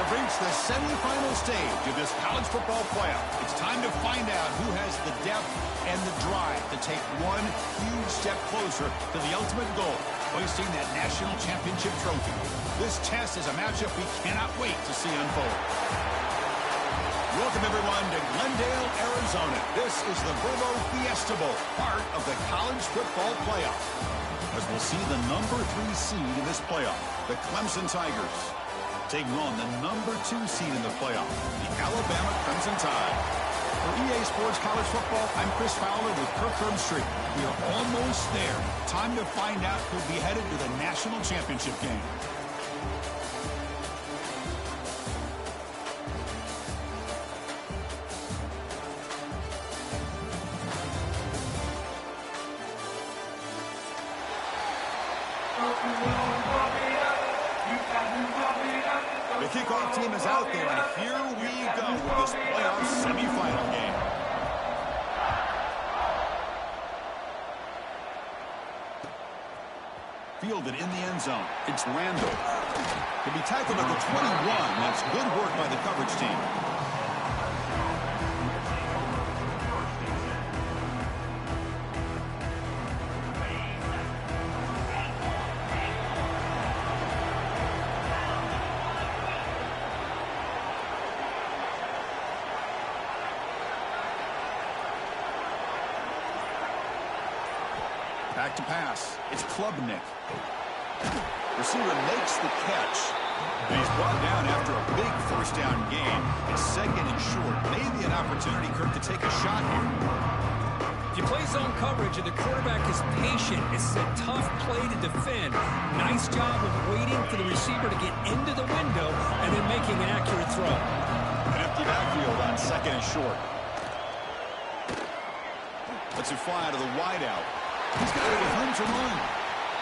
have reached the semifinal stage of this college football playoff. It's time to find out who has the depth and the drive to take one huge step closer to the ultimate goal, hoisting that national championship trophy. This test is a matchup we cannot wait to see unfold. Welcome, everyone, to Glendale, Arizona. This is the Verbo Fiesta Bowl, part of the college football playoff. As we'll see the number 3 seed in this playoff, the Clemson Tigers, taking on the number 2 seed in the playoff, the Alabama Crimson Tide. For EA Sports College Football, I'm Chris Fowler with Kirk Herbstreit. We are almost there. Time to find out who'll be headed to the national championship game. The kickoff team is out there, and here we go with this playoff semifinal game. Fielded in the end zone. It's Randall. He'll be tackled at the 21. That's good work by the coverage team. Back to pass. It's Klubnik. Receiver makes the catch. And he's brought down after a big first down gain. It's second and short. Maybe an opportunity, Kirk, to take a shot here. If you play zone coverage and the quarterback is patient, it's a tough play to defend. Nice job of waiting for the receiver to get into the window and then making an accurate throw. An empty backfield on second and short. Lets it fly out of the wideout. He's got it with room to run.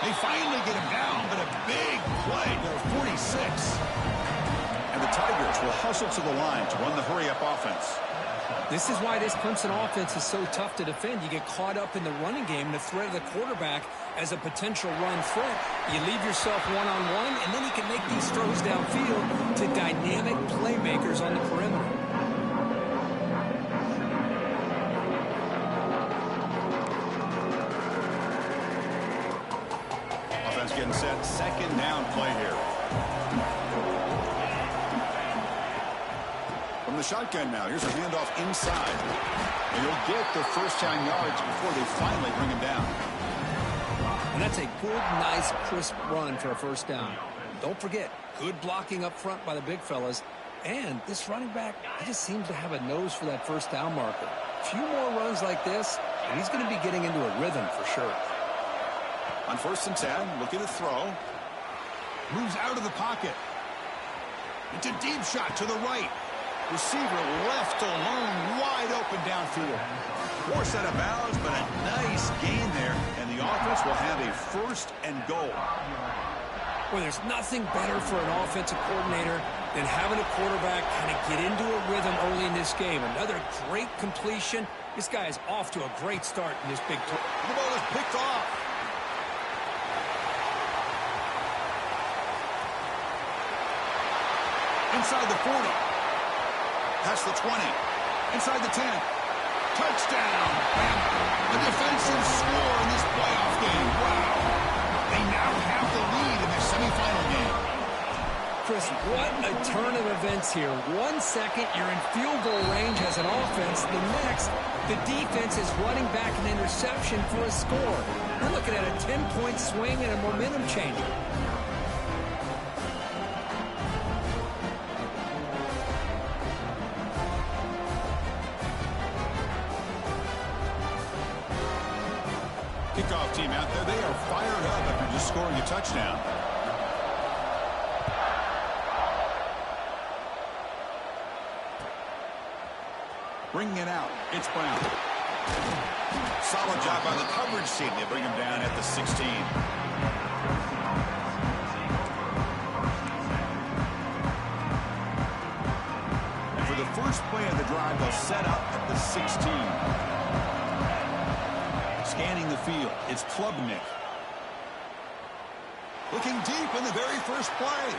They finally get him down, but a big play to 46. And the Tigers will hustle to the line to run the hurry-up offense. This is why this Clemson offense is so tough to defend. You get caught up in the running game, the threat of the quarterback as a potential run threat. You leave yourself one-on-one, and then you can make these throws downfield to dynamic playmakers on the perimeter. Getting set, second down play here. From the shotgun now, here's a handoff inside. And he'll get the first down yards before they finally bring him down. And that's a good, nice, crisp run for a first down. Don't forget, good blocking up front by the big fellas. And this running back, he just seems to have a nose for that first down marker. A few more runs like this, and he's going to be getting into a rhythm for sure. On 1st and 10, looking to throw. Moves out of the pocket. It's a deep shot to the right. Receiver left alone, wide open downfield. Forced out of bounds, but a nice gain there. And the offense will have a 1st and goal. Well, there's nothing better for an offensive coordinator than having a quarterback kind of get into a rhythm early in this game. Another great completion. This guy is off to a great start in this big play. The ball is picked off. Inside the 40. Past the 20. Inside the 10. Touchdown. And a defensive score in this playoff game. Wow. They now have the lead in their semifinal game. Chris, what a turn of events here. 1 second, you're in field goal range as an offense. The next, the defense is running back an interception for a score. We're looking at a 10-point swing and a momentum changer. Kickoff team out there, they are fired up after just scoring a touchdown. Bringing it out, it's Brown. Solid job by the coverage team. They bring him down at the 16. And for the first play of the drive, they'll set up at the 16. Scanning the field, it's Klubnik. Looking deep in the very first play.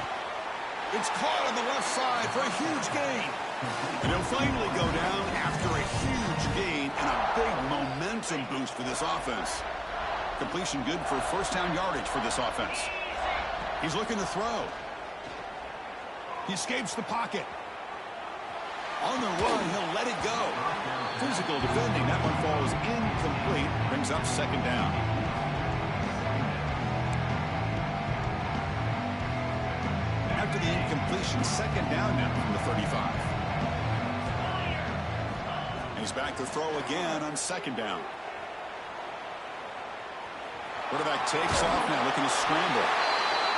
It's caught on the left side for a huge gain. And he'll finally go down after a huge gain and a big momentum boost for this offense. Completion good for first down yardage for this offense. He's looking to throw. He escapes the pocket. On the run, he'll let it go. Physical defending. That one falls incomplete. Brings up second down. After the incompletion, second down now from the 35. And he's back to throw again on second down. Quarterback takes off now, looking to scramble.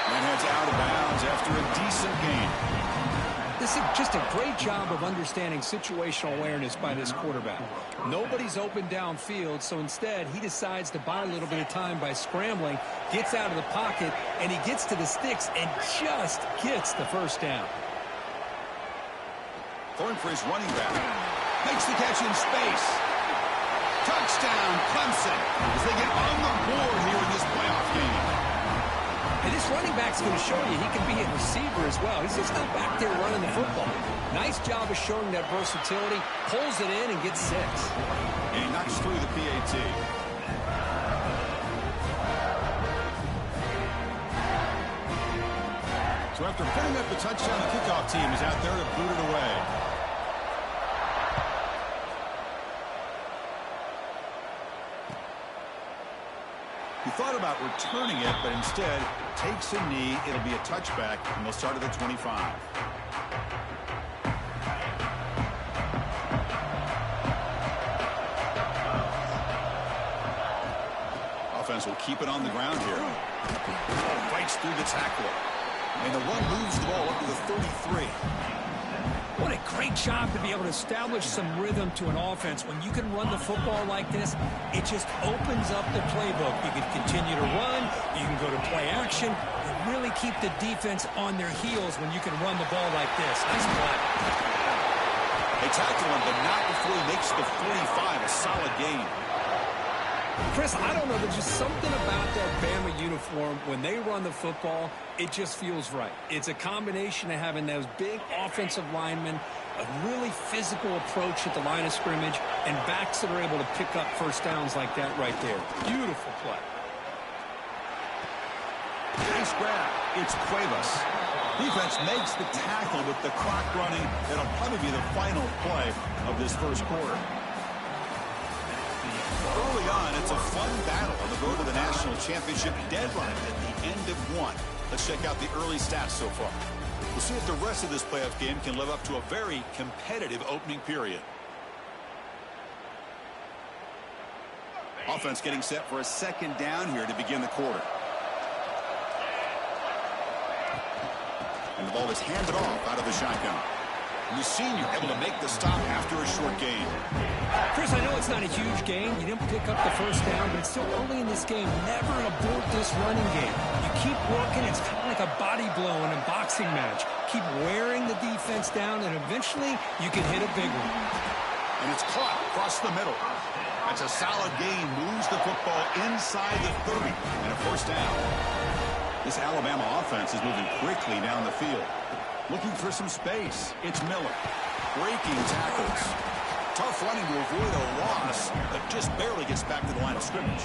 And heads out of bounds after a decent gain. This is just a great job of understanding situational awareness by this quarterback. Nobody's open downfield, so instead he decides to buy a little bit of time by scrambling, gets out of the pocket, and he gets to the sticks and just gets the first down. Throwing for his running back. Makes the catch in space. Touchdown, Clemson, as they get on the board here in this playoff game. And this running back's going to show you he can be a receiver as well. He's just not back there running the football. Nice job of showing that versatility. Pulls it in and gets 6. And he knocks through the PAT. So after putting up the touchdown, the kickoff team is out there to boot it away. He thought about returning it, but instead takes a knee. It'll be a touchback, and they'll start at the 25. Offense will keep it on the ground here. Fights through the tackle. And the run moves the ball up to the 33. What a great job to be able to establish some rhythm to an offense. When you can run the football like this, it just opens up the playbook. You can continue to run, you can go to play action, and really keep the defense on their heels when you can run the ball like this. Nice play. They tackle him, but not before he makes the 45, a solid gain. Chris, I don't know, there's just something about that Bama uniform. When they run the football, it just feels right. It's a combination of having those big offensive linemen, a really physical approach at the line of scrimmage, and backs that are able to pick up first downs like that right there. Beautiful play. Nice grab. It's Cuevas. Defense makes the tackle with the clock running. That'll probably be the final play of this first quarter. Early on, it's a fun battle on the road to the national championship deadline at the end of one. Let's check out the early stats so far. We'll see if the rest of this playoff game can live up to a very competitive opening period. Offense getting set for a second down here to begin the quarter. And the ball is handed off out of the shotgun. And the senior able to make the stop after a short gain. Chris, I know it's not a huge gain. You didn't pick up the first down, but it's still early in this game. Never abort this running game. You keep working. It's kind of like a body blow in a boxing match. Keep wearing the defense down, and eventually you can hit a big one. And it's caught across the middle. That's a solid gain. Moves the football inside the 30. And a first down. This Alabama offense is moving quickly down the field. Looking for some space. It's Miller. Breaking tackles. Tough running to avoid a loss, but just barely gets back to the line of scrimmage.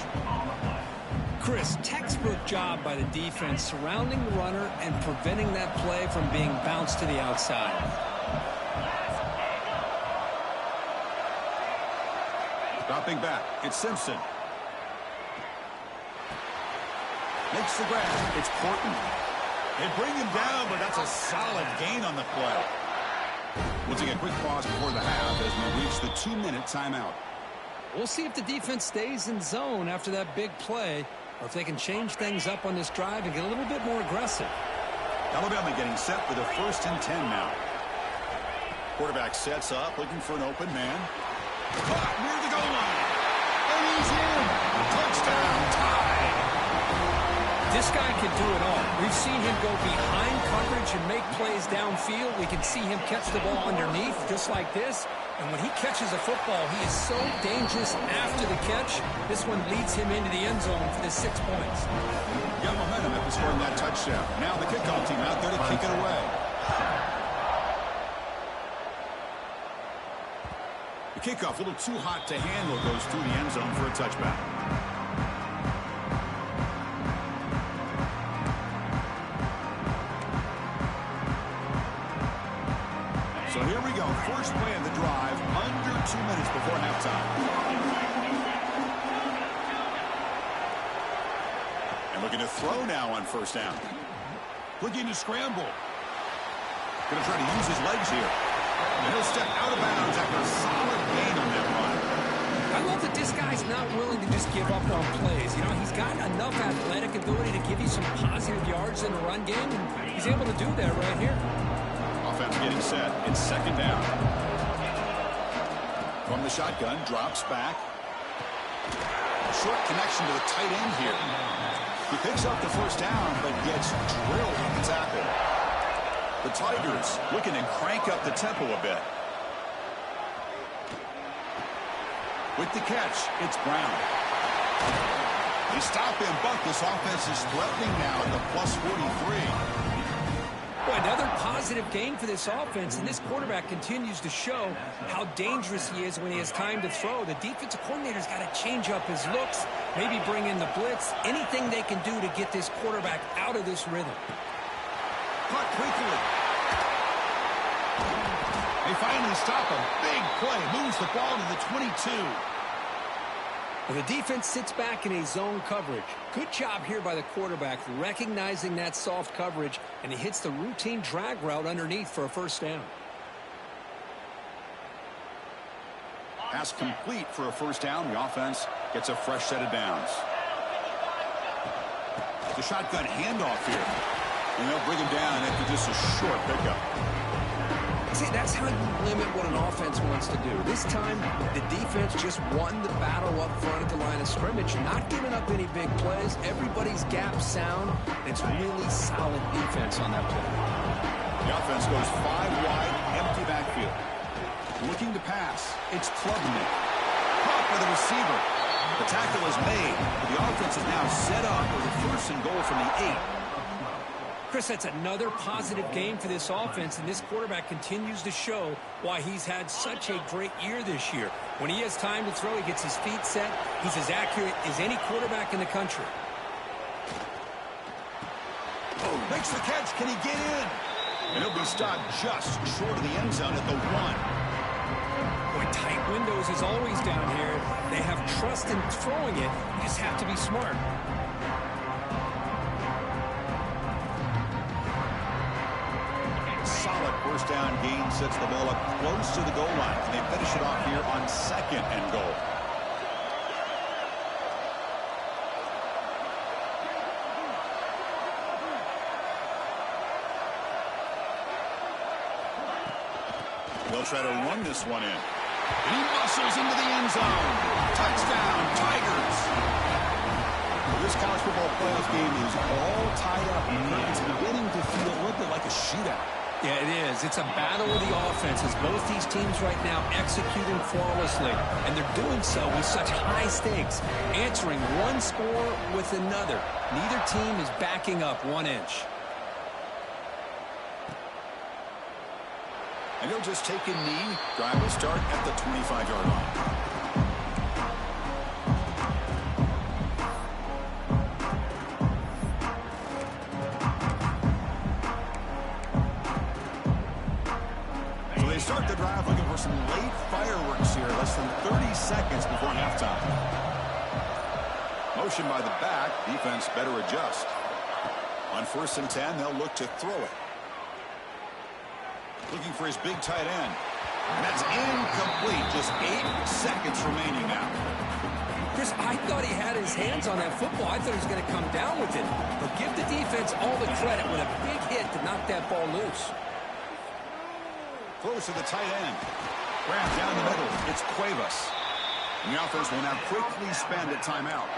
Chris, textbook job by the defense surrounding the runner and preventing that play from being bounced to the outside. Dropping back. It's Simpson. Makes the grab. It's Portman. They bring him down, but that's a solid gain on the play. We'll take a quick pause before the half as we reach the 2-minute timeout. We'll see if the defense stays in zone after that big play, or if they can change things up on this drive and get a little bit more aggressive. Alabama getting set for the 1st and 10 now. Quarterback sets up, looking for an open man. Caught near the goal line. And he's in. Touchdown, tie. This guy can do it all. We've seen him go behind coverage and make plays downfield. We can see him catch the ball underneath just like this. And when he catches a football, he is so dangerous after the catch. This one leads him into the end zone for the 6 points. Got momentum after scoring that touchdown. Now the kickoff team out there to kick it away. Kickoff, a little too hot to handle, goes through the end zone for a touchback. So here we go. First play of the drive, under 2 minutes before halftime. And looking to throw now on first down. Looking to scramble. Going to try to use his legs here. And he'll step out of bounds after a solid gain on that run. I love that this guy's not willing to just give up on plays. You know, he's got enough athletic ability to give you some positive yards in the run game, and he's able to do that right here. Offense getting set. It's second down. From the shotgun, drops back. Short connection to the tight end here. He picks up the first down, but gets drilled on the tackle. The Tigers looking to crank up the tempo a bit. With the catch, it's Brown. They stop him, but this offense is threatening now at the plus 43. Boy, another positive gain for this offense, and this quarterback continues to show how dangerous he is when he has time to throw. The defensive coordinator's got to change up his looks, maybe bring in the blitz, anything they can do to get this quarterback out of this rhythm. Caught quickly. They finally stop him. Big play. Moves the ball to the 22. Well, the defense sits back in a zone coverage. Good job here by the quarterback, recognizing that soft coverage, and he hits the routine drag route underneath for a first down. Pass complete for a first down. The offense gets a fresh set of downs. The shotgun handoff here. And they'll bring him down after just a short pickup. See, that's how you limit what an offense wants to do. This time, the defense just won the battle up front at the line of scrimmage, not giving up any big plays. Everybody's gap sound. It's really solid defense on that play. The offense goes 5 wide, empty backfield. Looking to pass. It's Klubnik. Caught by the receiver. The tackle is made, but the offense is now set up with a first and goal from the 8. Chris, that's another positive game for this offense, and this quarterback continues to show why he's had such a great year this year. When he has time to throw, he gets his feet set. He's as accurate as any quarterback in the country. Oh, makes the catch. Can he get in? And he'll be stopped just short of the end zone at the 1. Boy, tight windows is always down here. They have trust in throwing it. You just have to be smart. Solid first down gain sets the ball up close to the goal line. And they finish it off here on second and goal. They'll try to run this one in. And he muscles into the end zone. Touchdown, Tigers. This college football playoff game is all tied up. It's beginning to feel a little bit like a shootout. Yeah, it is. It's a battle of the offenses. Both these teams right now executing flawlessly, and they're doing so with such high stakes, answering one score with another. Neither team is backing up 1 inch. And he'll just take a knee. Drive will start at the 25-yard line. Start the drive looking for some late fireworks here. Less than 30 seconds before halftime. Motion by the back. Defense better adjust. On 1st and 10, they'll look to throw it. Looking for his big tight end. And that's incomplete. Just 8 seconds remaining now. Chris, I thought he had his hands on that football. I thought he was going to come down with it. But give the defense all the credit with a big hit to knock that ball loose. Close to the tight end. Grabbed down the middle. It's Cuevas. And the offense will now quickly spend a timeout.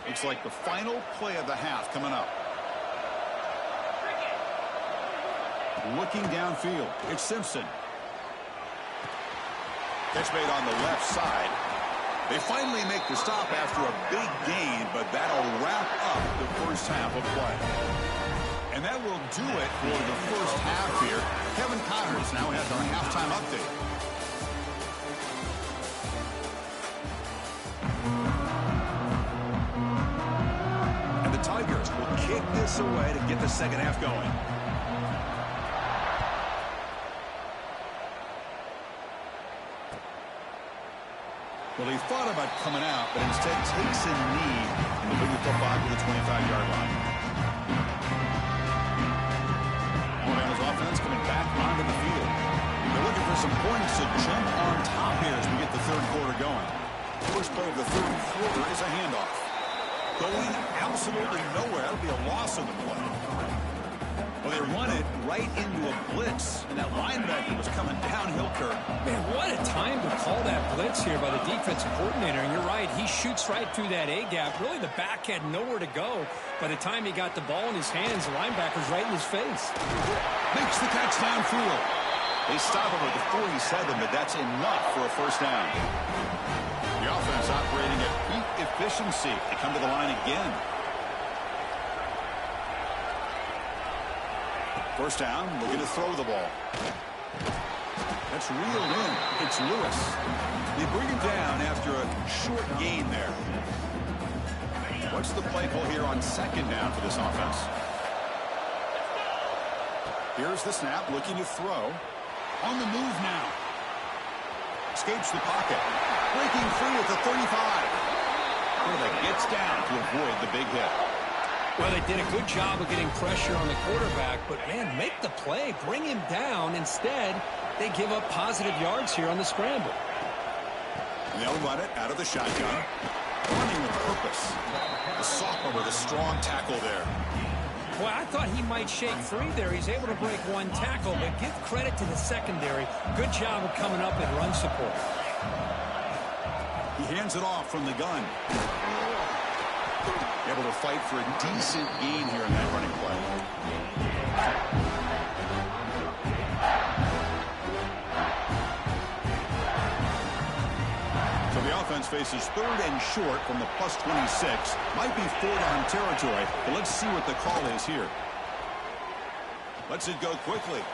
Looks like the final play of the half coming up. Looking downfield. It's Simpson. Catch made on the left side. They finally make the stop after a big gain, but that'll wrap up the first half of play. And that will do it for the first half here. Kevin Connors now has our halftime update. And the Tigers will kick this away to get the second half going. Well, he thought about coming out, but instead takes a knee and will bring the football to the 25-yard line. Alabama's offense coming back onto the field. They're looking for some points to jump on top here as we get the third quarter going. First play of the third quarter is a handoff. Going absolutely nowhere. That'll be a loss of the play. Well, they run it right into a blitz, and that linebacker was coming downhill curve. Man, what a time to call that blitz here by the defensive coordinator. And you're right, he shoots right through that A-gap. Really, the back had nowhere to go. By the time he got the ball in his hands, the linebacker's right in his face. Makes the catch downfield. They stop him at the 47, but that's enough for a first down. The offense operating at peak efficiency. They come to the line again. First down, looking to throw the ball. That's reeled in. It's Lewis. They bring him down after a short gain there. What's the play call here on second down for this offense? Here's the snap, looking to throw. On the move now. Escapes the pocket. Breaking free at the 35. Quarterback gets down to avoid the big hit. Well, they did a good job of getting pressure on the quarterback, but, man, make the play. Bring him down. Instead, they give up positive yards here on the scramble. And they'll run it out of the shotgun. Running with purpose. The sophomore with a strong tackle there. Boy, I thought he might shake free there. He's able to break one tackle, but give credit to the secondary. Good job of coming up and run support. He hands it off from the gun. Able to fight for a decent gain here in that running play. So the offense faces third and short from the plus 26. Might be fourth down territory, but let's see what the call is here. Lets it go quickly.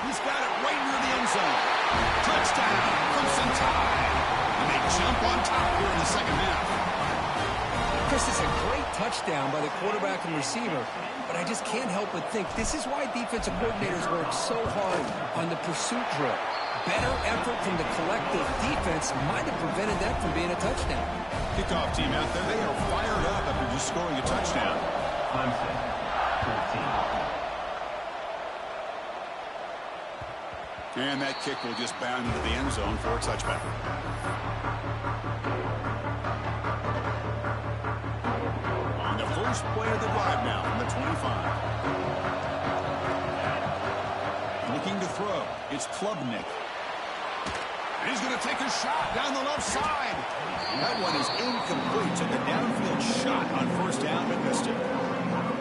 He's got it right near the end zone. Touchdown from Ncaa. And they jump on top here in the second half. Chris, is a great touchdown by the quarterback and receiver, but I just can't help but think this is why defensive coordinators work so hard on the pursuit drill. Better effort from the collective defense might have prevented that from being a touchdown. Kickoff team out there, they are fired up after just scoring a touchdown. And that kick will just bound into the end zone for a touchback. First play of the drive now from the 25. Looking to throw. It's Klubnik. And he's going to take a shot down the left side. That one is incomplete. Took a downfield shot on first down but missed it.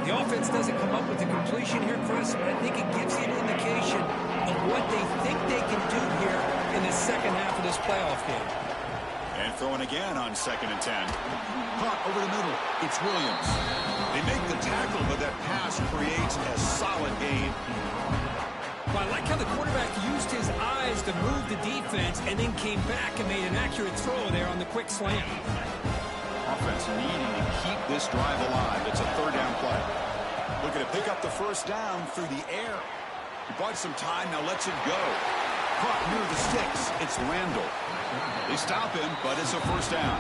The offense doesn't come up with the completion here, Chris, but I think it gives you an indication of what they think they can do here in the second half of this playoff game. And throwing again on 2nd and 10. Caught over the middle. It's Williams. They make the tackle, but that pass creates a solid gain. Well, I like how the quarterback used his eyes to move the defense and then came back and made an accurate throw there on the quick slant. Offense needing to keep this drive alive. It's a third down play. Looking to pick up the first down through the air. He bought some time, now lets it go. Caught near the sticks. It's Randall. They stop him, but it's a first down.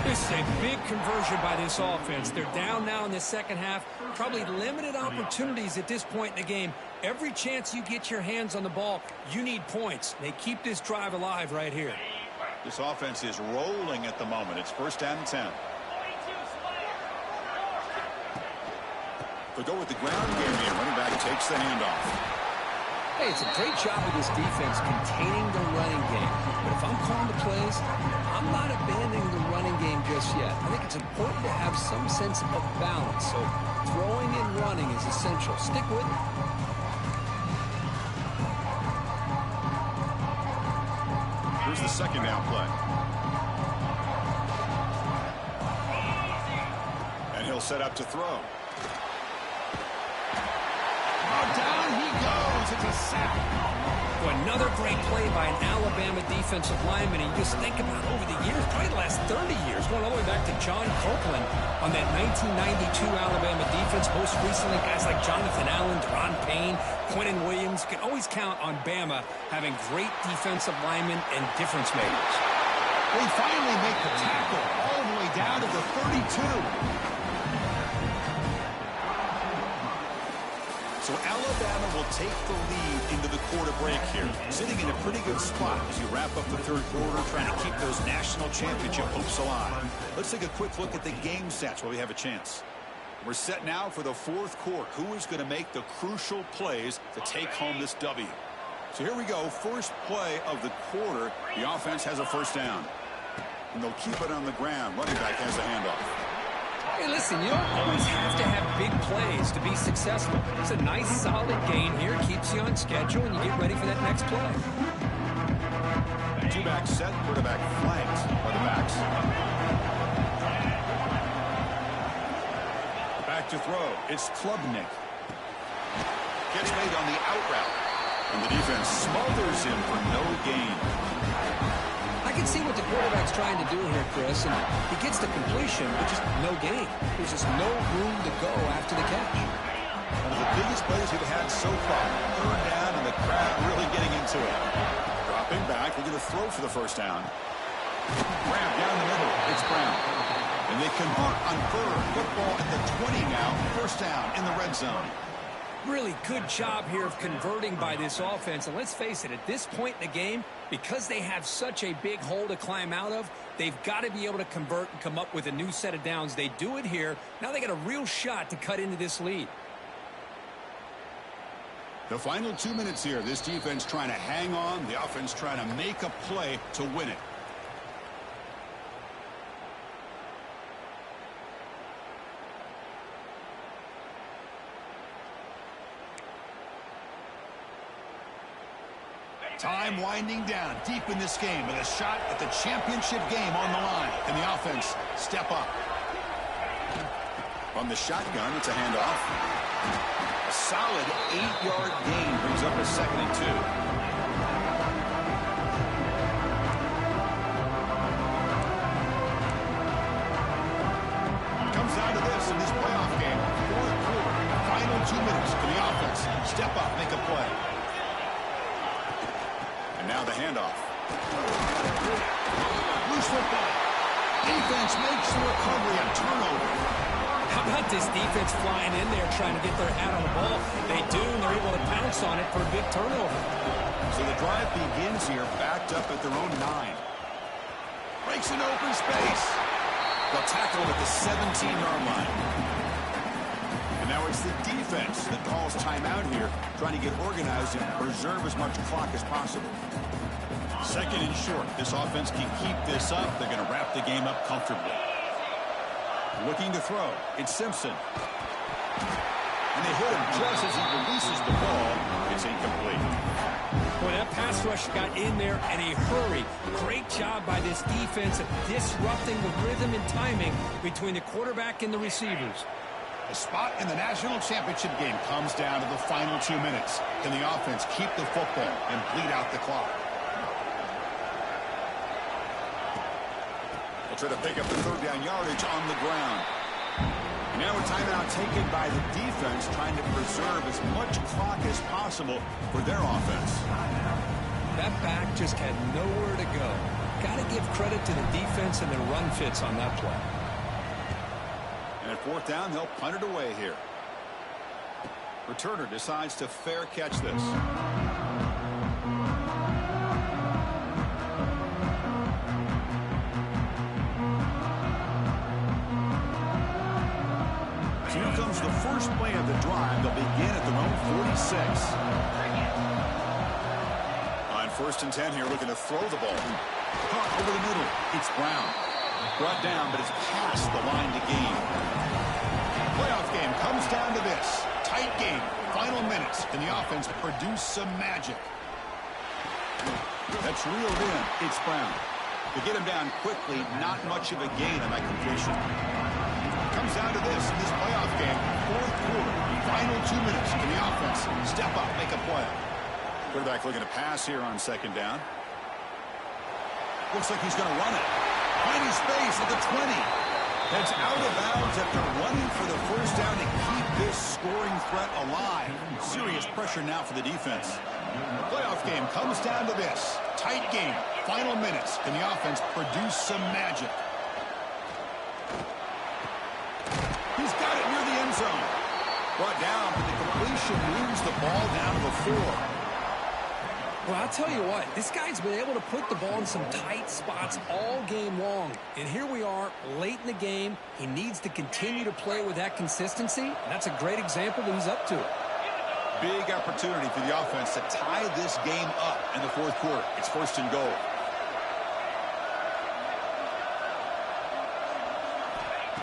This is a big conversion by this offense. They're down now in the second half. Probably limited opportunities at this point in the game. Every chance you get your hands on the ball, you need points. They keep this drive alive right here. This offense is rolling at the moment. It's first down and 10. They'll go with the ground game here. Running back takes the handoff. Hey, it's a great job of this defense containing the running game. But if I'm calling the plays, I'm not abandoning the running game just yet. I think it's important to have some sense of balance. So throwing and running is essential. Stick with it. Here's the second down play. And he'll set up to throw. he goes. It's a sack. Well, another great play by an Alabama defensive lineman. And you just think about over the years, probably the last 30 years, going all the way back to John Copeland on that 1992 Alabama defense. Most recently, guys like Jonathan Allen, Deron Payne, Quentin Williams. You can always count on Bama having great defensive linemen and difference makers. They finally make the tackle all the way down to the 32. So Alabama will take the lead into the quarter break here, sitting in a pretty good spot as you wrap up the third quarter, trying to keep those national championship hopes alive. Let's take a quick look at the game stats while we have a chance. We're set now for the fourth quarter. Who is going to make the crucial plays to take home this W? So here we go. First play of the quarter. The offense has a first down. And they'll keep it on the ground. Running back has a handoff. Hey, listen, you don't always have to have big plays to be successful. It's a nice, solid gain here. Keeps you on schedule, and you get ready for that next play. Two-back set, quarterback flanked by the backs. Back to throw. It's Klubnik. Gets made on the out route. And the defense smothers him for no gain. I can see what the quarterback's trying to do here, Chris, and he gets the completion, but just no gain. There's just no room to go after the catch. One of the biggest plays we've had so far. Third down, and the crowd really getting into it. Dropping back, we're going to throw for the first down. Grab down the middle. It's Brown. And they convert on third. Football at the 20 now. First down in the red zone. Really good job here of converting by this offense. And let's face it, at this point in the game, because they have such a big hole to climb out of, they've got to be able to convert and come up with a new set of downs. They do it here. Now they got a real shot to cut into this lead. The final 2 minutes here. This defense trying to hang on. The offense trying to make a play to win it. Time winding down deep in this game with a shot at the championship game on the line. And the offense step up. On the shotgun, it's a handoff. A solid 8-yard gain brings up a 2nd and 2. It comes down to this in this playoff game. Fourth quarter, final 2 minutes for the offense. Step up, make a play. And now the handoff. Loose football. Defense makes the recovery, a turnover. How about this defense flying in there trying to get their hat on the ball? They do, and they're able to pounce on it for a big turnover. So the drive begins here, backed up at their own 9. Breaks an open space. They'll tackle him at the 17-yard line. And now it's the defense that calls timeout here, trying to get organized and preserve as much clock as possible. 2nd and short. This offense can keep this up. They're going to wrap the game up comfortably. Looking to throw. It's Simpson. And they hit him just as he releases the ball. It's incomplete. Boy, that pass rush got in there in a hurry. Great job by this defense of disrupting the rhythm and timing between the quarterback and the receivers. The spot in the national championship game comes down to the final 2 minutes. Can the offense keep the football and bleed out the clock? They'll try to pick up the third down yardage on the ground. And now a timeout taken by the defense, trying to preserve as much clock as possible for their offense. That back just had nowhere to go. Got to give credit to the defense and their run fits on that play. And at fourth down, they'll punt it away here. Returner decides to fair catch this. So here comes the first play of the drive. They'll begin at their own 46. On 1st and 10 here, looking to throw the ball. Caught over the middle. It's Brown. Brought down, but it's past the line to gain. Playoff game comes down to this. Tight game. Final minutes. Can the offense produce some magic? That's reeled in. It's Brown. To get him down quickly, not much of a gain on that completion. Comes down to this in this playoff game. Fourth quarter. Final 2 minutes. Can the offense step up, make a play? Quarterback looking to pass here on second down. Looks like he's going to run it. Finding space at the 20. Heads out of bounds after running for the first down to keep this scoring threat alive. Serious pressure now for the defense. The playoff game comes down to this. Tight game. Final minutes. Can the offense produce some magic? He's got it near the end zone. Brought down, but the completion moves the ball down to the 4. Well, I'll tell you what, this guy's been able to put the ball in some tight spots all game long. And here we are, late in the game. He needs to continue to play with that consistency. And that's a great example that he's up to it. Big opportunity for the offense to tie this game up in the fourth quarter. It's first and goal.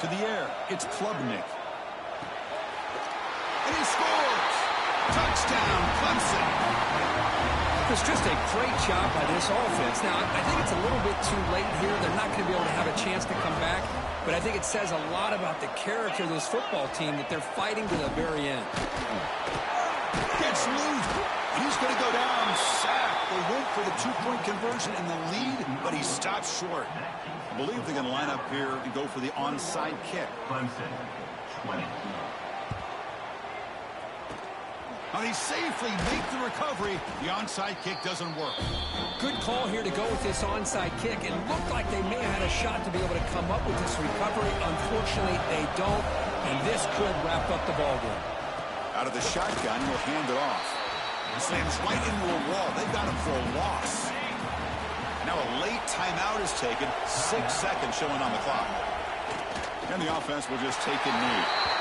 To the air, it's Klubnik. And he scores! Touchdown, Clemson! It was just a great job by this offense. Now, I think it's a little bit too late here. They're not going to be able to have a chance to come back. But I think it says a lot about the character of this football team that they're fighting to the very end. Gets loose. He's going to go down. Sack. They went for the two-point conversion in the lead, but he stops short. I believe they're going to line up here and go for the onside kick. Clemson, 20. Now they safely make the recovery. The onside kick doesn't work. Good call here to go with this onside kick. It looked like they may have had a shot to be able to come up with this recovery. Unfortunately, they don't, and this could wrap up the ballgame. Out of the shotgun, he'll hand it off. Slams right into a wall. They've got him for a loss. Now a late timeout is taken. 6 seconds showing on the clock. And the offense will just take a knee.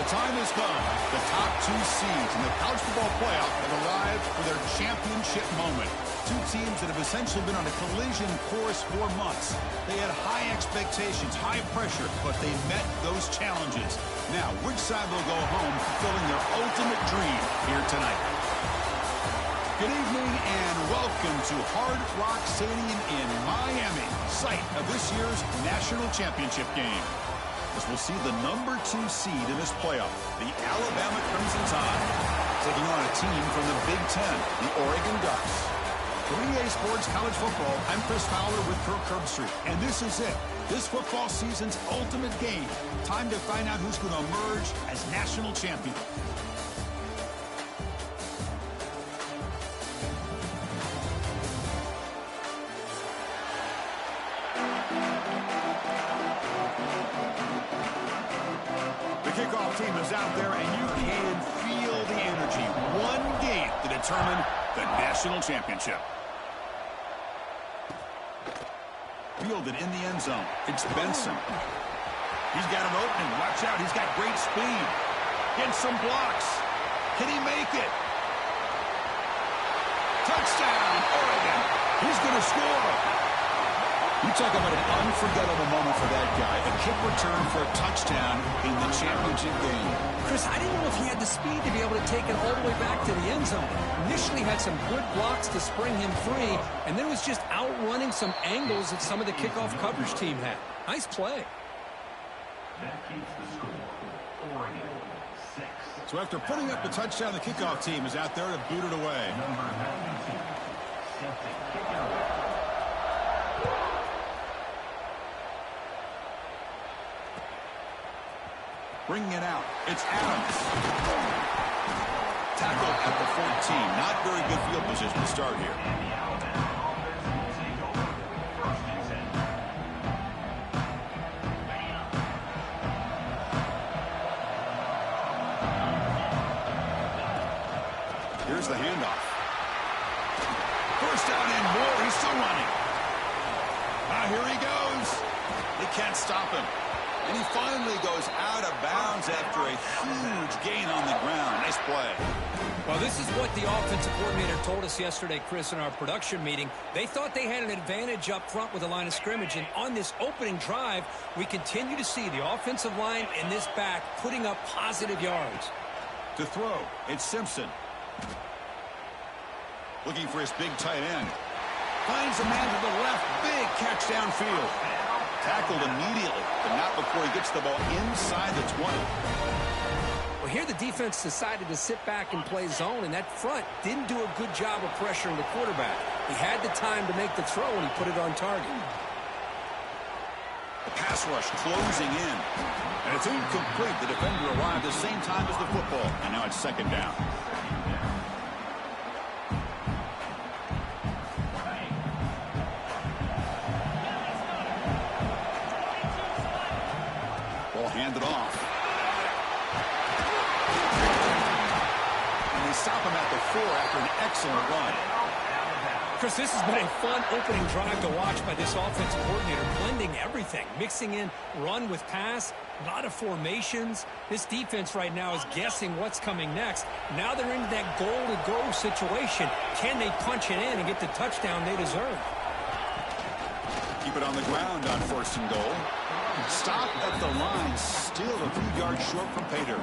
time has come. The top two seeds in the college football playoff have arrived for their championship moment. Two teams that have essentially been on a collision course for months. They had high expectations, high pressure, but they met those challenges. Now, which side will go home fulfilling their ultimate dream here tonight? Good evening and welcome to Hard Rock Stadium in Miami, site of this year's national championship game. As we'll see the number 2 seed in this playoff, the Alabama Crimson Tide, taking on a team from the Big Ten, the Oregon Ducks. For EA Sports College Football, I'm Chris Fowler with Kirk Herbstreit, and this is it. This football season's ultimate game. Time to find out who's going to emerge as national champion. The kickoff team is out there, and you can feel the energy. One game to determine the national championship. Fielded in the end zone. It's Benson. He's got an opening. Watch out. He's got great speed. Gets some blocks. Can he make it? Touchdown, Oregon. He's going to score. You talk about an unforgettable moment for that guy. A kick return for a touchdown in the championship game. Chris, I didn't know if he had the speed to be able to take it all the way back to the end zone. Initially had some good blocks to spring him free, and then was just outrunning some angles that some of the kickoff coverage team had. Nice play. That keeps the score. Oregon 6. So after putting up the touchdown, the kickoff team is out there to boot it away. Number 92. Set to kick it away. Bringing it out. It's Adams. Tackle at the 14. Not very good field position to start here. Here's the handoff. First down and more. He's still running. Here he goes. They can't stop him. And he finally goes out of bounds after a huge gain on the ground. Nice play. Well, this is what the offensive coordinator told us yesterday, Chris, in our production meeting. They thought they had an advantage up front with the line of scrimmage. And on this opening drive, we continue to see the offensive line and this back putting up positive yards. To throw, it's Simpson. Looking for his big tight end. Finds a man to the left. Big catch downfield. Tackled immediately, but not before he gets the ball inside the 20. Well, here the defense decided to sit back and play zone, and that front didn't do a good job of pressuring the quarterback. He had the time to make the throw, and he put it on target. The pass rush closing in. And it's incomplete. The defender arrived at the same time as the football, and now it's second down. Handed off. And they stop him at the 4 after an excellent run. Chris, this has been a fun opening drive to watch by this offensive coordinator, blending everything, mixing in run with pass, a lot of formations. This defense right now is guessing what's coming next. Now they're into that goal-to-go situation. Can they punch it in and get the touchdown they deserve? Keep it on the ground on 1st and goal. Stop at the line, still a few yards short from pay dirt.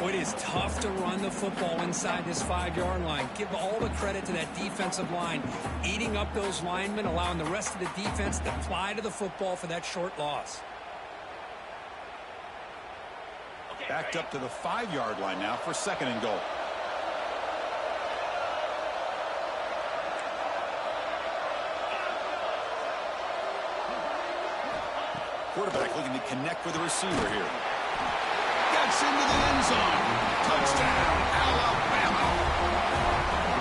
Well, it is tough to run the football inside this 5-yard line. Give all the credit to that defensive line, eating up those linemen, allowing the rest of the defense to fly to the football for that short loss. Backed up to the 5-yard line now for 2nd and goal. Quarterback looking to connect with the receiver here. Gets into the end zone. Touchdown, Alabama.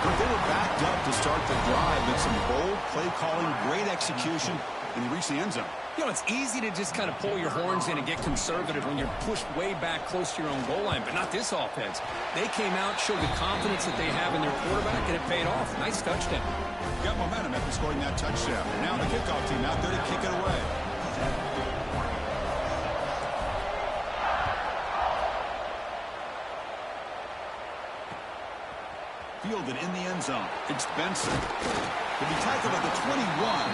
But they were backed up to start the drive with some bold play calling, great execution, and they reached the end zone. You know, it's easy to just kind of pull your horns in and get conservative when you're pushed way back close to your own goal line, but not this offense. They came out, showed the confidence that they have in their quarterback, and it paid off. Nice touchdown. Got momentum after scoring that touchdown. And now the kickoff team out there to kick it away. fielded in the end zone. It's Benson. To be tackled at the 21.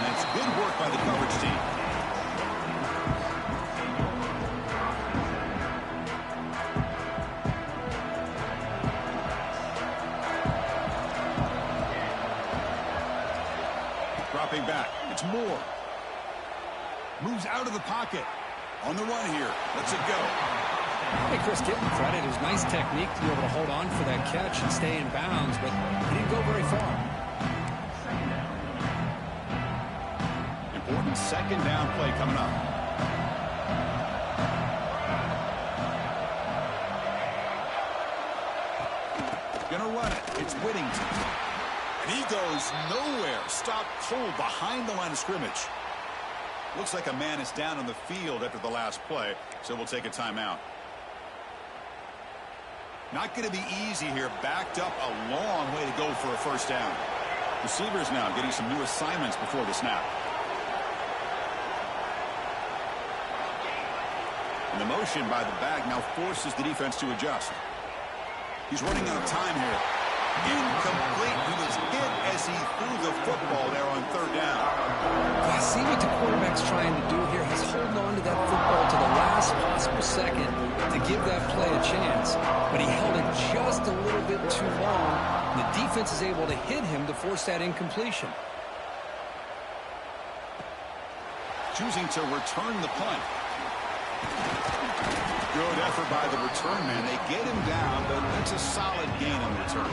That's good work by the coverage team. Dropping back. It's Moore. Moves out of the pocket. On the run here. Lets it go. Hey, Chris, give him credit. It was nice technique to be able to hold on for that catch and stay in bounds, but he didn't go very far. Important second down play coming up. Gonna run it. It's Whittington. And he goes nowhere. Stopped cold behind the line of scrimmage. Looks like a man is down on the field after the last play, so we'll take a timeout. Not going to be easy here. Backed up a long way to go for a first down. Receivers now getting some new assignments before the snap. And the motion by the back now forces the defense to adjust. He's running out of time here. Incomplete. He was hit as he threw the football there on third down. I see what the quarterback's trying to do here. He's holding on to that football to the last possible second to give that play a chance. But he held it just a little bit too long, and the defense is able to hit him to force that incompletion. Choosing to return the punt. Good effort by the return man. They get him down, but it's a solid gain on the return.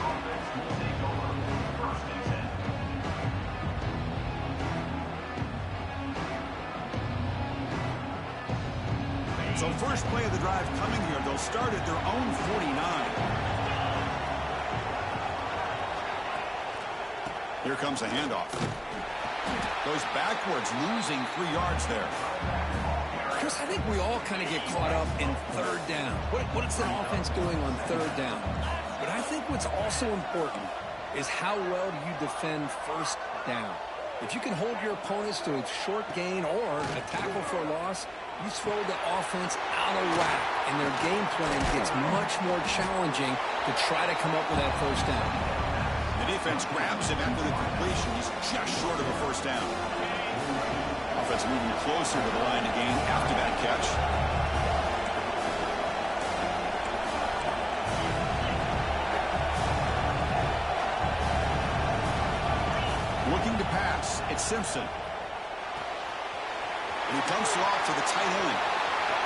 So first play of the drive coming here. They'll start at their own 49. Here comes a handoff. Goes backwards, losing 3 yards there. Chris, I think we all kind of get caught up in third down. What is the offense doing on third down? But I think what's also important is how well do you defend first down. If you can hold your opponents to a short gain or a tackle for a loss, you throw the offense out of whack, and their game plan gets much more challenging to try to come up with that first down. The defense grabs him after the completion. He's just short of a first down. Offense moving closer to the line to gain after that catch. Looking to pass. It's Simpson. And he dumps it off to the tight end.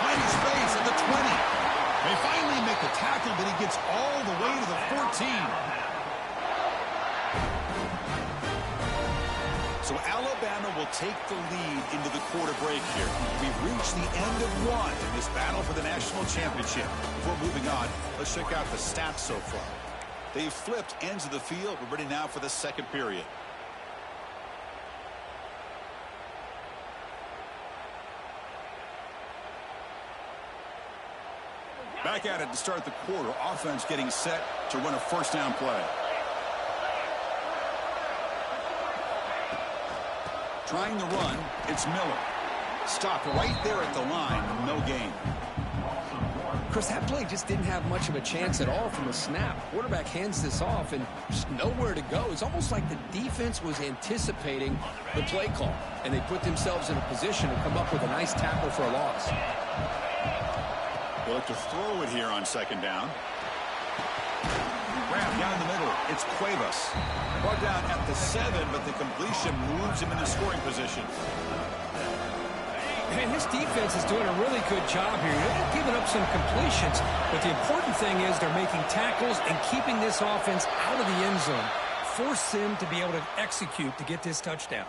Finds space at the 20. They finally make the tackle, but he gets all the way to the 14. So Alabama will take the lead into the quarter break here. We've reached the end of one in this battle for the national championship. Before moving on, let's check out the stats so far. They've flipped ends of the field. We're ready now for the second period. Back at it to start the quarter. Offense getting set to run a first down play. Trying to run, it's Miller. Stopped right there at the line, no gain. Chris, that play just didn't have much of a chance at all from the snap. Quarterback hands this off and just nowhere to go. It's almost like the defense was anticipating the play call, and they put themselves in a position to come up with a nice tackle for a loss. They look to throw it here on second down. Grab down the middle. It's Cuevas. Brought down at the 7, but the completion moves him into scoring position. Man, this defense is doing a really good job here. They're giving up some completions, but the important thing is they're making tackles and keeping this offense out of the end zone. Force them to be able to execute to get this touchdown.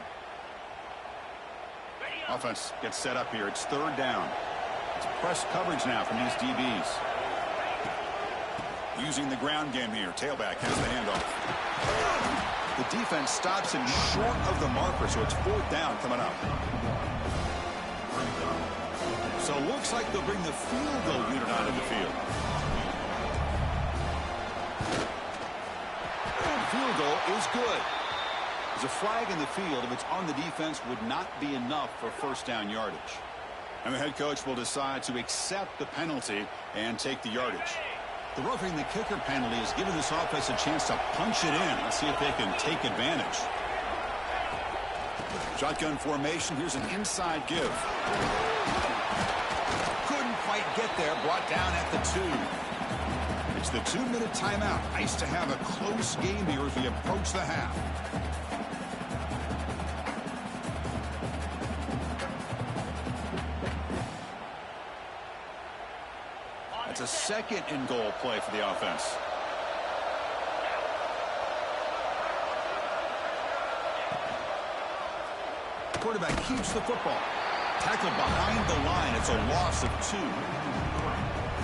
Offense gets set up here. It's third down. It's press coverage now from these DBs. Using the ground game here. Tailback has the handoff. The defense stops him short of the marker, so it's fourth down coming up. So it looks like they'll bring the field goal unit onto the field. And the field goal is good. There's a flag in the field. If it's on the defense, would not be enough for first down yardage. And the head coach will decide to accept the penalty and take the yardage. The roughing the kicker penalty has given this offense a chance to punch it in. Let's see if they can take advantage. Shotgun formation. Here's an inside give. Couldn't quite get there. Brought down at the 2. It's the 2-minute timeout. Nice to have a close game here as we approach the half. It's a second and goal play for the offense. Quarterback keeps the football. Tackled behind the line. It's a loss of 2.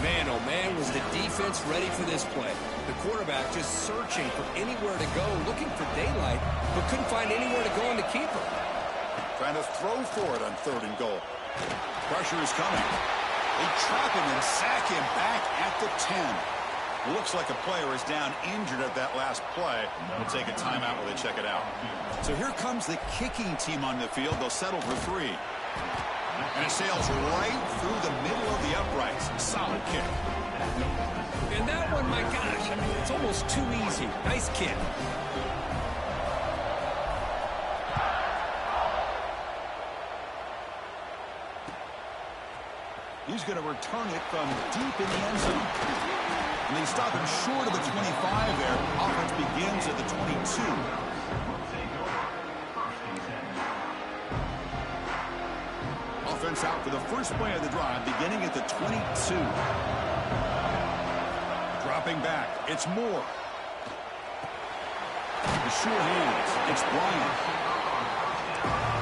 Man, oh man, was the defense ready for this play. The quarterback just searching for anywhere to go, looking for daylight, but couldn't find anywhere to go on the keeper. Trying to throw for it on 3rd and goal. Pressure is coming. They trap him and sack him back at the 10. Looks like a player is down injured at that last play. We'll take a timeout while they check it out. So here comes the kicking team on the field. They'll settle for 3. And it sails right through the middle of the uprights. Solid kick. And that one, my gosh, I mean, it's almost too easy. Nice kick. He's going to return it from deep in the end zone. And they stop him short of the 25 there. Offense begins at the 22. Offense out for the first play of the drive, beginning at the 22. Dropping back, it's Moore. The sure hands, it's Bryant.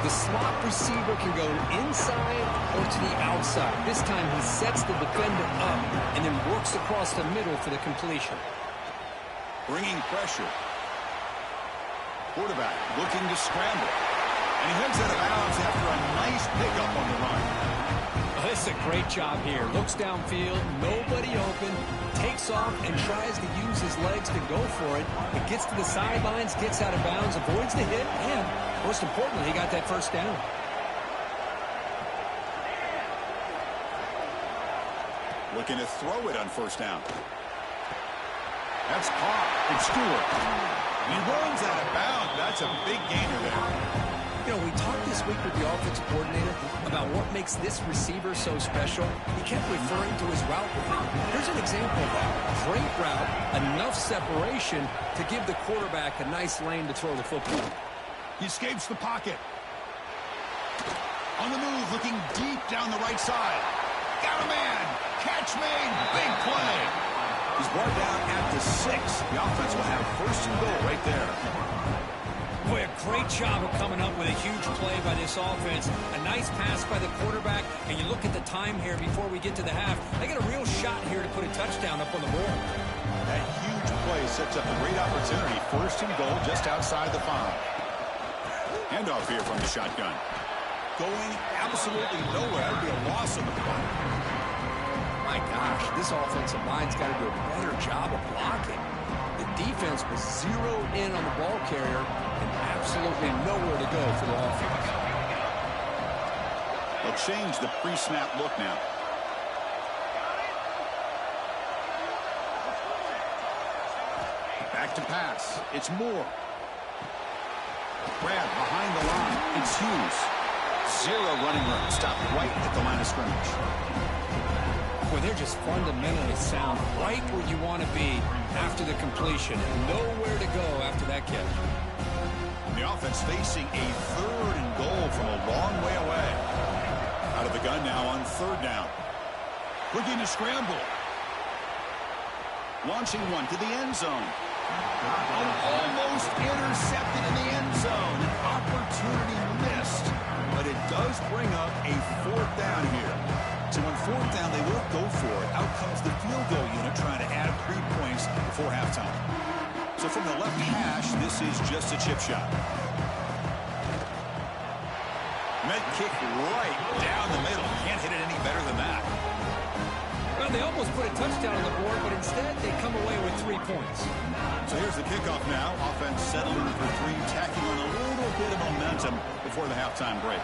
The slot receiver can go inside or to the outside. This time he sets the defender up and then works across the middle for the completion. Bringing pressure. Quarterback looking to scramble. And he heads out of bounds after a nice pickup on the run. Oh, this is a great job here. Looks downfield, nobody open, takes off and tries to use his legs to go for it. But gets to the sidelines, gets out of bounds, avoids the hit, and most importantly, he got that first down. Looking to throw it on first down. That's caught. It's Stewart. And he runs out of bounds. That's a big gainer there. You know, we talked this week with the offensive coordinator about what makes this receiver so special. He kept referring to his route. Here's an example of that. Great route, enough separation to give the quarterback a nice lane to throw the football. He escapes the pocket. On the move, looking deep down the right side. Got a man. Catch made. Big play. He's brought down at the 6. The offense will have first and goal right there. Boy, a great job of coming up with a huge play by this offense. A nice pass by the quarterback. And you look at the time here before we get to the half. They got a real shot here to put a touchdown up on the board. That huge play sets up a great opportunity. First and goal just outside the 5. Handoff here from the shotgun. Going absolutely nowhere. That'd be a loss on the play. My gosh, this offensive line's got to do a better job of blocking. The defense was zeroed in on the ball carrier and absolutely nowhere to go for the offense. They'll change the pre-snap look now. Back to pass. It's Moore. Brad behind the line. It's Hughes. 0 running room. Stopped right at the line of scrimmage. Boy, they're just fundamentally sound, right where you want to be after the completion. Nowhere to go after that catch. The offense facing a 3rd and goal from a long way away. Out of the gun now on 3rd down. Looking to scramble. Launching one to the end zone. Almost intercepted in the end zone. An opportunity missed. But it does bring up a 4th down here. So on 4th down, they will go for it. Out comes the field goal unit trying to add 3 points before halftime. So from the left hash, this is just a chip shot. Med kick right down the middle. Can't hit it any better than that. Well, they almost put a touchdown on the board, but instead they come away with 3 points. So here's the kickoff now. Offense settling for 3, tacking on a little bit of momentum before the halftime break.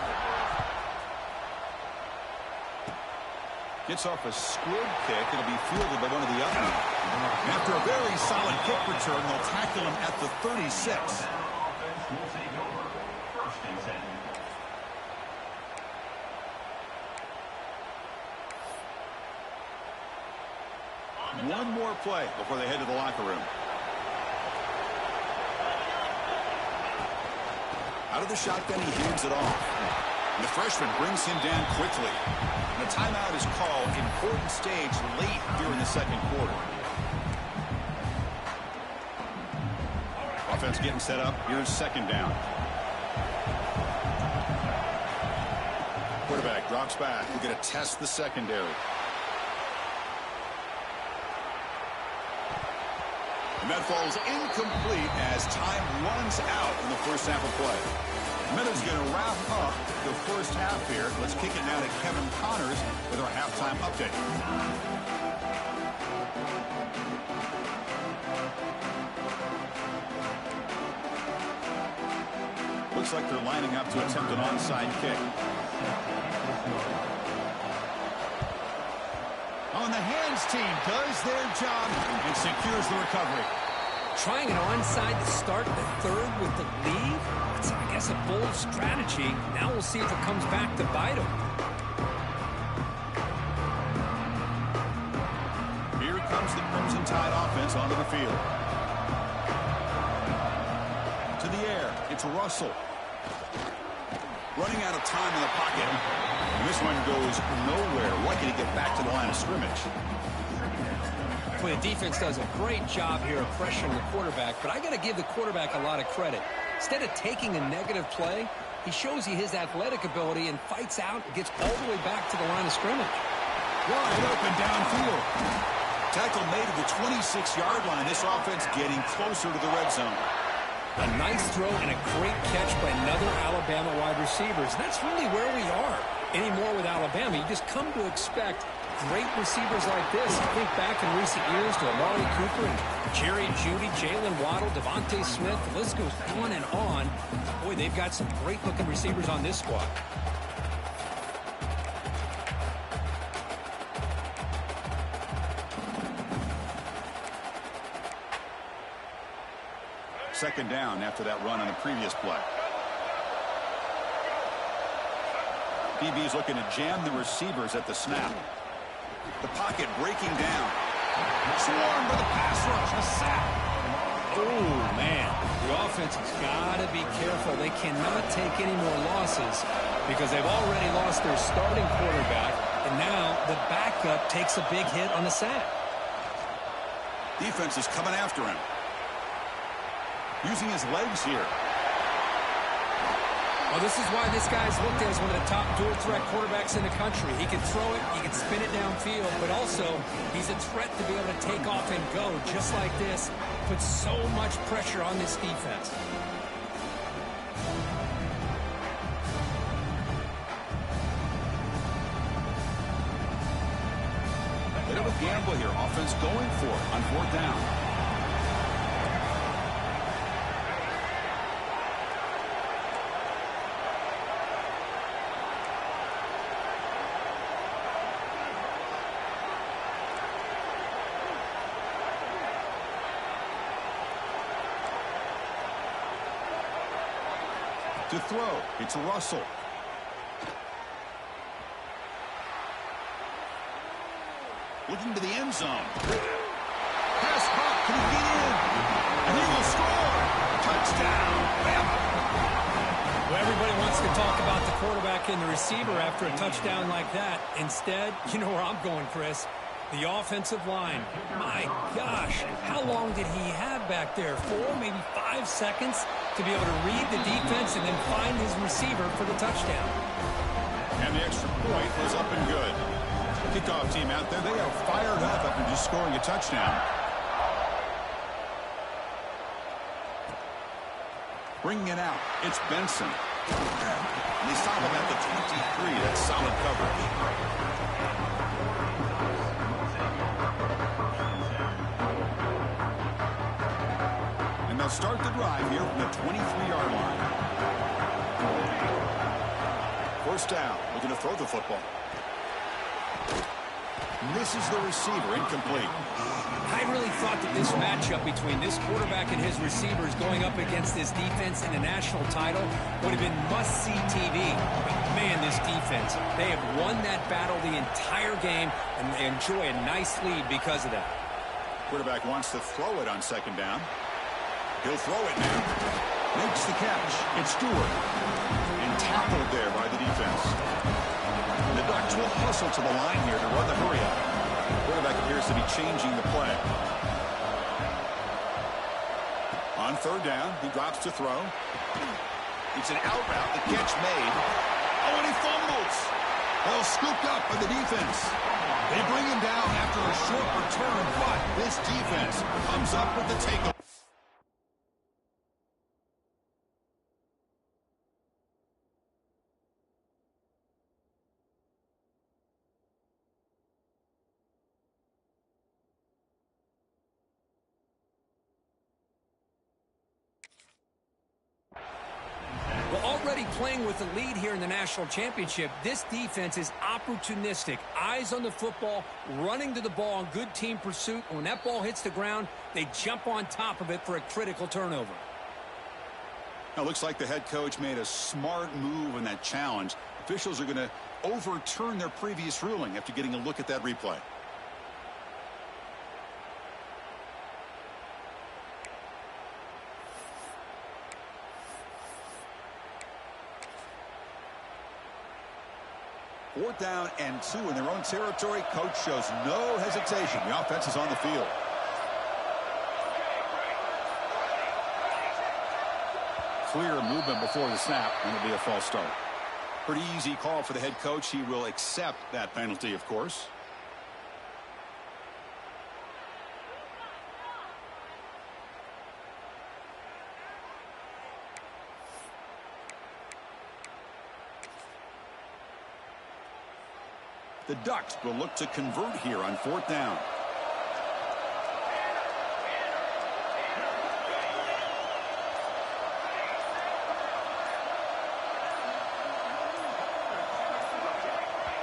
Gets off a squib kick. It'll be fielded by one of the others. After a very solid kick return, they'll tackle him at the 36. Offense will take over. 1st and 10. One more play before they head to the locker room. Out of the shotgun, he hands it off. And the freshman brings him down quickly. And a timeout is called. Important stage late during the 2nd quarter. Offense getting set up. Here's 2nd down. Quarterback drops back. We're going to test the secondary. And that falls incomplete as time runs out in the first half of play. Miller's going to wrap up the first half here. Let's kick it now to Kevin Connors with our halftime update. Looks like they're lining up to attempt an onside kick. On the hands team does their job and secures the recovery. Trying an onside to start the 3rd with the lead? It's, I guess, a bold strategy. Now we'll see if it comes back to bite them. Here comes the Crimson Tide offense onto the field. To the air, it's Russell. Running out of time in the pocket. And this one goes nowhere. Lucky to get back to the line of scrimmage. Well, the defense does a great job here of pressuring the quarterback, but I got to give the quarterback a lot of credit. Instead of taking a negative play, he shows you his athletic ability and fights out and gets all the way back to the line of scrimmage. Wide open downfield. Tackle made at the 26-yard line. This offense getting closer to the red zone. A nice throw and a great catch by another Alabama wide receiver. That's really where we are anymore with Alabama. You just come to expect great receivers like this. Think back in recent years to Amari Cooper and Jerry Jeudy, Jalen Waddle, Devontae Smith. The list goes on and on. Boy, they've got some great-looking receivers on this squad. Second down after that run on the previous play. DB's looking to jam the receivers at the snap. The pocket breaking down. Swarmed by the pass rush. A sack. Oh, man. The offense has got to be careful. They cannot take any more losses because they've already lost their starting quarterback, and now the backup takes a big hit on the sack. Defense is coming after him. Using his legs here. Well, this is why this guy's looked at as one of the top dual-threat quarterbacks in the country. He can throw it, he can spin it downfield, but also he's a threat to be able to take off and go just like this. Puts so much pressure on this defense. Bit of a gamble here. Offense going for it on 4th down. To throw, it's Russell. Looking to the end zone. Pass caught. Can he get in? And he will score. Touchdown. Well, everybody wants to talk about the quarterback and the receiver after a touchdown like that. Instead, you know where I'm going, Chris. The offensive line. My gosh, how long did he have back there? 4, maybe 5 seconds to be able to read the defense and then find his receiver for the touchdown. And the extra point was up and good. Kickoff team out there, they are fired up after just scoring a touchdown. Bringing it out, it's Benson. And they stop him at the 23. That's solid coverage. And they'll start the drive here from the 23-yard line. 1st down, looking to throw the football. Misses the receiver, incomplete. I really thought that this matchup between this quarterback and his receivers going up against this defense in a national title would have been must-see TV. But man, this defense, they have won that battle the entire game, and they enjoy a nice lead because of that. Quarterback wants to throw it on second down. He'll throw it now. Makes the catch. It's Stewart. And tackled there by the defense. The Ducks will hustle to the line here to run the hurry-up. Quarterback appears to be changing the play. On third down, he drops to throw. It's an out route. The catch made. Oh, and he fumbles. Ball scooped up by the defense. They bring him down after a short return, but this defense comes up with the takeaway. Already playing with the lead here in the national championship, this defense is opportunistic. Eyes on the football, running to the ball in good team pursuit. And when that ball hits the ground, they jump on top of it for a critical turnover. Now, looks like the head coach made a smart move in that challenge. Officials are going to overturn their previous ruling after getting a look at that replay. Fourth down and 2 in their own territory. Coach shows no hesitation. The offense is on the field. Clear movement before the snap, and it'll be a false start. Pretty easy call for the head coach. He will accept that penalty, of course. The Ducks will look to convert here on fourth down.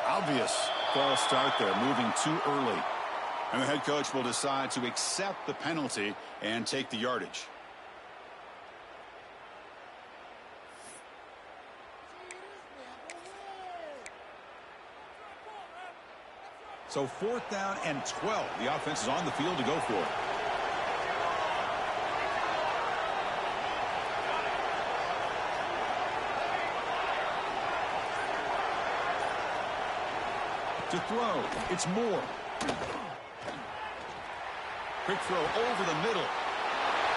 Obvious false start there, moving too early. And the head coach will decide to accept the penalty and take the yardage. So fourth down and 12. The offense is on the field to go for it. To throw, it's Moore. Quick throw over the middle.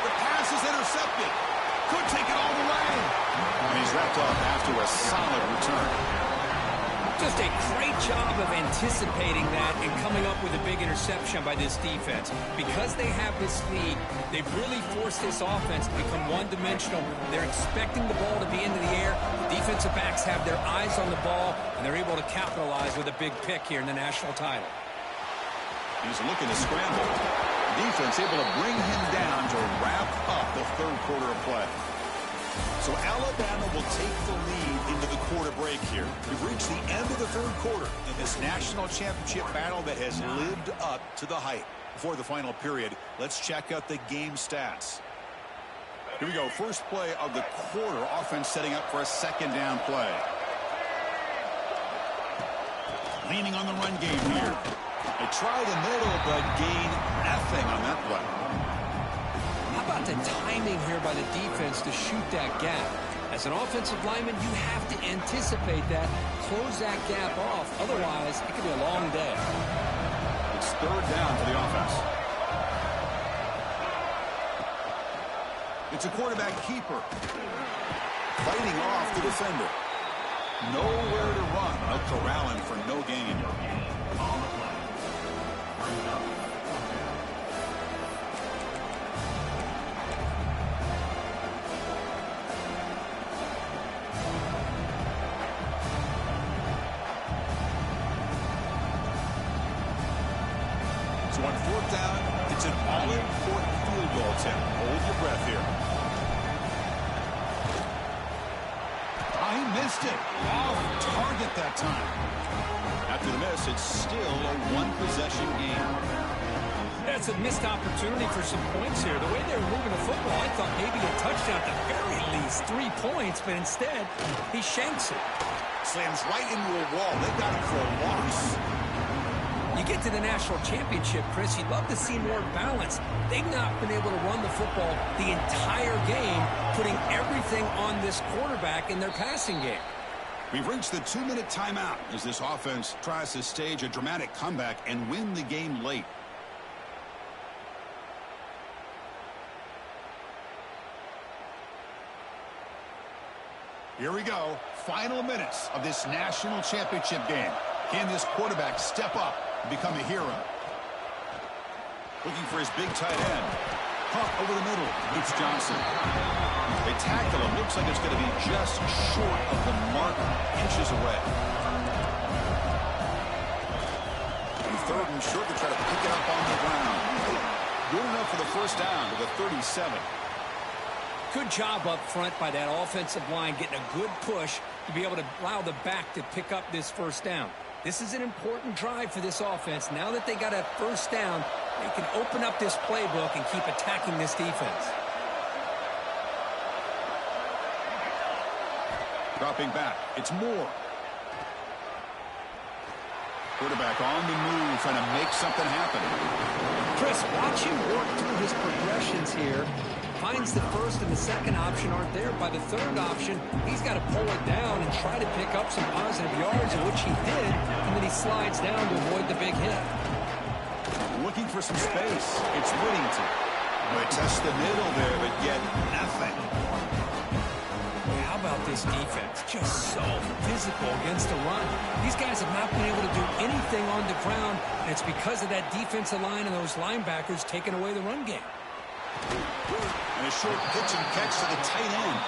The pass is intercepted. Could take it all the way. And he's wrapped up after a solid return. Just a great job of anticipating that and coming up with a big interception by this defense. Because they have this lead, they've really forced this offense to become one-dimensional. They're expecting the ball to be into the air. The defensive backs have their eyes on the ball, and they're able to capitalize with a big pick here in the national title. He's looking to scramble. Defense able to bring him down to wrap up the third quarter of play. So Alabama will take the lead into the quarter break here. We've reached the end of the third quarter in this national championship battle that has lived up to the hype. Before the final period, let's check out the game stats. Here we go. First play of the quarter. Offense setting up for a second down play. Leaning on the run game here. They try the middle, but gain nothing on that play. How about the timing here by the defense to shoot that gap? As an offensive lineman, you have to anticipate that, close that gap off. Otherwise, it could be a long day. It's third down for the offense. It's a quarterback keeper. Fighting off the defender. Nowhere to run. Out corralling for no gain. So on fourth down, it's an all-important field goal attempt. Hold your breath here. He missed it. Off target that time. After the miss, it's still a one-possession game. That's a missed opportunity for some points here. The way they were moving the football, I thought maybe a touchdown at the very least, 3 points, but instead, he shanks it. Slams right into a wall. They got him for a loss. You get to the national championship, Chris, you'd love to see more balance. They've not been able to run the football the entire game, putting everything on this quarterback in their passing game. We've reached the 2-minute timeout as this offense tries to stage a dramatic comeback and win the game late. Here we go. Final minutes of this national championship game. Can this quarterback step up and become a hero? Looking for his big tight end. Pump over the middle. It's Johnson. They tackle him. Looks like it's going to be just short of the mark, inches away. And 3rd and short to try to pick it up on the ground. Good enough for the first down to the 37. Good job up front by that offensive line, getting a good push to be able to allow the back to pick up this first down. This is an important drive for this offense. Now that they got a first down, they can open up this playbook and keep attacking this defense. Dropping back. It's Moore. Quarterback on the move, trying to make something happen. Chris, watch him work through his progressions here. Finds the first and the second option aren't there. By the third option, he's got to pull it down and try to pick up some positive yards, which he did, and then he slides down to avoid the big hit. Looking for some space. It's Whittington. They test the middle there, but yet nothing. How about this defense? Just so physical against the run. These guys have not been able to do anything on the ground, and it's because of that defensive line and those linebackers taking away the run game. And a short pitch and catch to the tight end.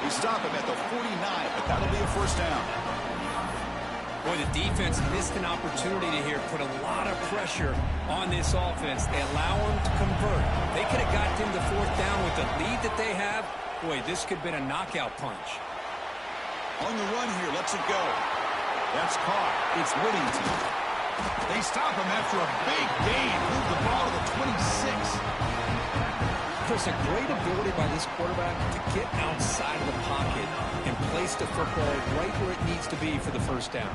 They stop him at the 49, but that'll be a first down. Boy, the defense missed an opportunity here, put a lot of pressure on this offense. They allow them to convert. They could have got them to 4th down with the lead that they have. Boy, this could have been a knockout punch. On the run here, lets it go. That's caught. It's Whittington. They stop him after a big gain. Move the ball to the 26. Chris, a great ability by this quarterback to get outside of the pocket and place the football right where it needs to be for the first down.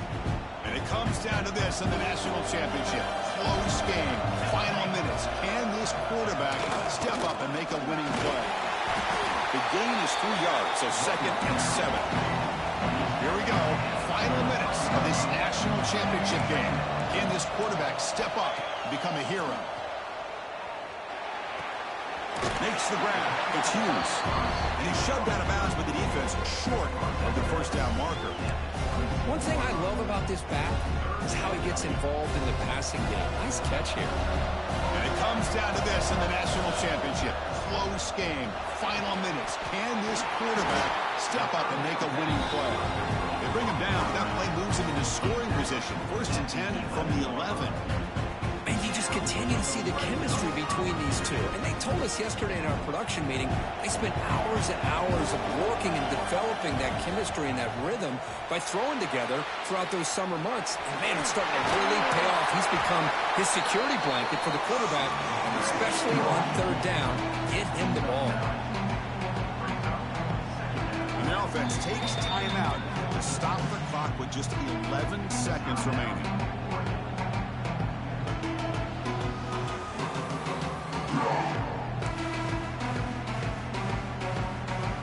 And it comes down to this in the national championship. Close game. Final minutes. Can this quarterback step up and make a winning play? The gain is 3 yards, so 2nd and 7. Here we go. Final minutes of this national championship game. Can this quarterback step up and become a hero? Makes the grab. It's Hughes. And he's shoved out of bounds by the defense short of the first down marker. One thing I love about this back is how he gets involved in the passing game. Nice catch here. And it comes down to this in the national championship. Close game. Final minutes. Can this quarterback step up and make a winning play? They bring him down. That play moves him into scoring position. 1st and 10 from the 11. And you just continue to see the chemistry between these two. And they told us yesterday in our production meeting, they spent hours and hours of working and developing that chemistry and that rhythm by throwing together throughout those summer months. And, man, it's starting to really pay off. He's become his security blanket for the quarterback, and especially on 3rd down, get him the ball. And the offense takes timeout to stop the clock with just 11 seconds remaining.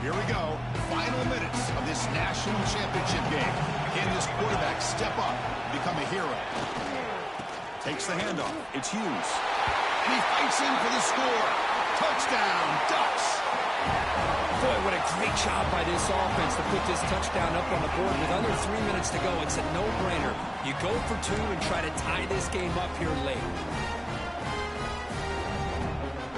Here we go. Final minutes of this national championship game. Can this quarterback step up and become a hero? Takes the handoff. It's Hughes. And he fights in for the score. Touchdown, Ducks. Boy, what a great job by this offense to put this touchdown up on the board with under 3 minutes to go. It's a no-brainer. You go for 2 and try to tie this game up here late.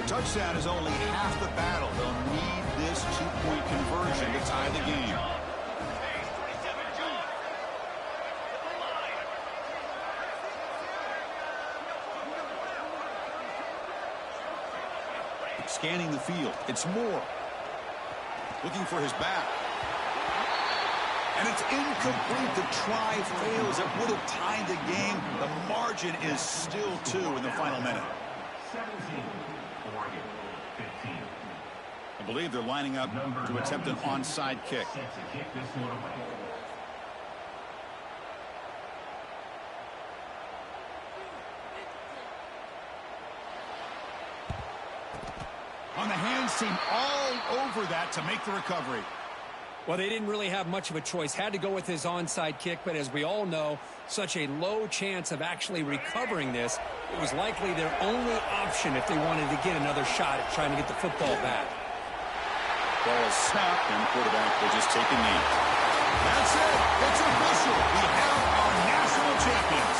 The touchdown is only half the battle. They'll need this 2-point conversion to tie the game. Scanning the field. It's Moore. Looking for his back. And it's incomplete. The try fails. It would have tied the game. The margin is still 2 in the final minute. 17, Oregon, 15. I believe they're lining up to attempt an onside kick. Set to kick this one away. On the hands team all over that to make the recovery. Well, they didn't really have much of a choice. Had to go with his onside kick, but as we all know, such a low chance of actually recovering this. It was likely their only option if they wanted to get another shot at trying to get the football back. Ball is snapped, and the quarterback will just take a knee. That's it. It's official. We have our national champions.